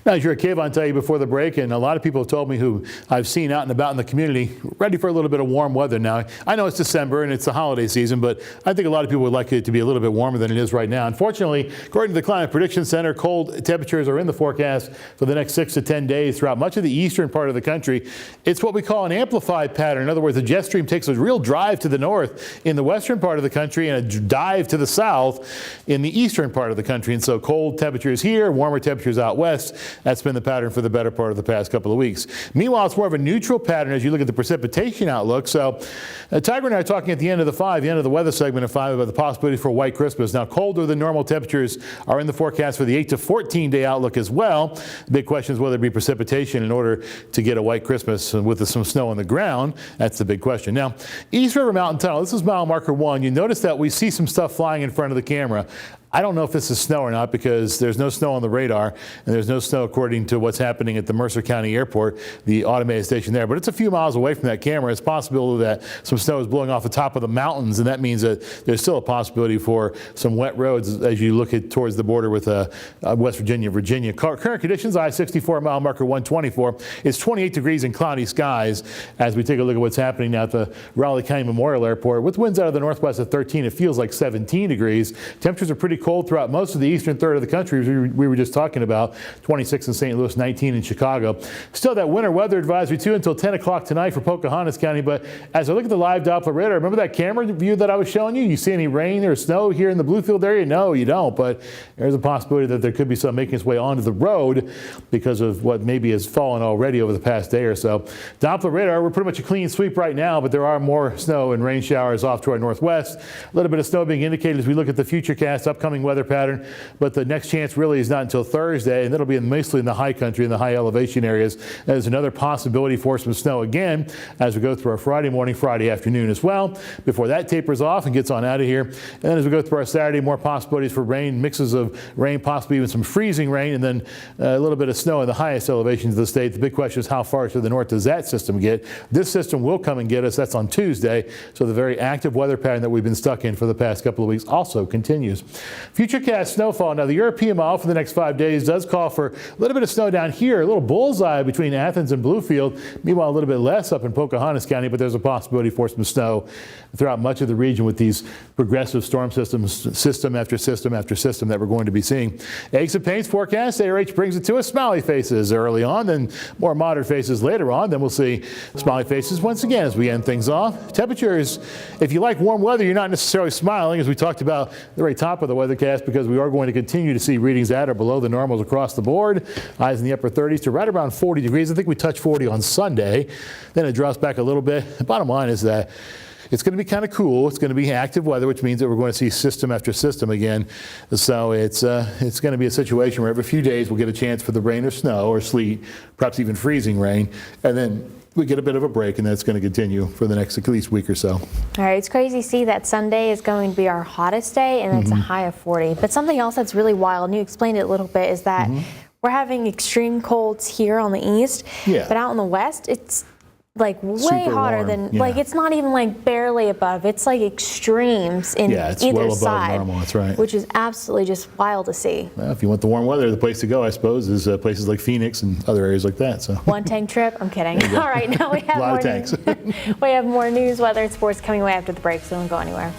Now, as you're a Kayvon, tell you before the break, and a lot of people have told me who I've seen out and about in the community, ready for a little bit of warm weather now. I know it's December and it's the holiday season, but I think a lot of people would like it to be a little bit warmer than it is right now. Unfortunately, according to the Climate Prediction Center, cold temperatures are in the forecast for the next 6 to 10 days throughout much of the eastern part of the country. It's what we call an amplified pattern. In other words, the jet stream takes a real drive to the north in the western part of the country and a dive to the south in the eastern part of the country. And so cold temperatures here, warmer temperatures out west. That's been the pattern for the better part of the past couple of weeks. Meanwhile, it's more of a neutral pattern as you look at the precipitation outlook. So Tiger and I are talking at the end of the weather segment of 5 about the possibility for a white Christmas. Now, colder than normal temperatures are in the forecast for the 8 to 14 day outlook as well. The big question is whether there be precipitation in order to get a white Christmas with some snow on the ground. That's the big question. Now, East River Mountain Tunnel, this is mile marker 1. You notice that we see some stuff flying in front of the camera. I don't know if this is snow or not because there's no snow on the radar and there's no snow according to what's happening at the Mercer County Airport, the automated station there. But it's a few miles away from that camera. It's possible that some snow is blowing off the top of the mountains, and that means that there's still a possibility for some wet roads as you look towards the border with West Virginia, Virginia. Current conditions, I-64 mile marker 124. It's 28 degrees and cloudy skies as we take a look at what's happening now at the Raleigh County Memorial Airport. With winds out of the northwest at 13, it feels like 17 degrees. Temperatures are pretty cold throughout most of the eastern third of the country, as we were just talking about. 26 in St. Louis, 19 in Chicago. Still that winter weather advisory too until 10 o'clock tonight for Pocahontas County. But as I look at the live Doppler radar, remember that camera view that I was showing you? You see any rain or snow here in the Bluefield area? No, you don't. But there's a possibility that there could be some making its way onto the road because of what maybe has fallen already over the past day or so. Doppler radar, we're pretty much a clean sweep right now, but there are more snow and rain showers off to our northwest. A little bit of snow being indicated as we look at the futurecast, upcoming weather pattern, but the next chance really is not until Thursday, and that'll be mostly in the high country, in the high elevation areas. There's another possibility for some snow again as we go through our Friday morning, Friday afternoon as well, before that tapers off and gets on out of here. And then as we go through our Saturday, more possibilities for rain, mixes of rain, possibly even some freezing rain, and then a little bit of snow in the highest elevations of the state. The big question is how far to the north does that system get? This system will come and get us. That's on Tuesday. So the very active weather pattern that we've been stuck in for the past couple of weeks also continues. Futurecast snowfall. Now, the European model for the next 5 days does call for a little bit of snow down here, a little bullseye between Athens and Bluefield. Meanwhile, a little bit less up in Pocahontas County, but there's a possibility for some snow throughout much of the region with these progressive storm systems, system after system after system that we're going to be seeing. Aches and pains forecast, ARH brings it to us. Smiley faces early on, then more moderate faces later on. Then we'll see smiley faces once again as we end things off. Temperatures, if you like warm weather, you're not necessarily smiling, as we talked about at the very top of the weathercast, because we are going to continue to see readings at or below the normals across the board. Highs in the upper 30s to right around 40 degrees. I think we touched 40 on Sunday. Then it drops back a little bit. The bottom line is that it's going to be kind of cool. It's going to be active weather, which means that we're going to see system after system again. So it's going to be a situation where every few days we'll get a chance for the rain or snow or sleet, perhaps even freezing rain, and then we get a bit of a break, and that's going to continue for the next at least week or so. All right, it's crazy to see that Sunday is going to be our hottest day, and it's a high of 40. But something else that's really wild, and you explained it a little bit, is that we're having extreme colds here on the east, but out in the west, it's like way super hotter warm. than, like it's not even like barely above. It's like extremes in it's either well above side, normal. That's right. which is absolutely just wild to see. Well, if you want the warm weather, the place to go, I suppose, is places like Phoenix and other areas like that. So one tank trip. I'm kidding. All right, now we have a lot more of tanks. we have more news, weather, and sports coming away after the break, so don't go anywhere.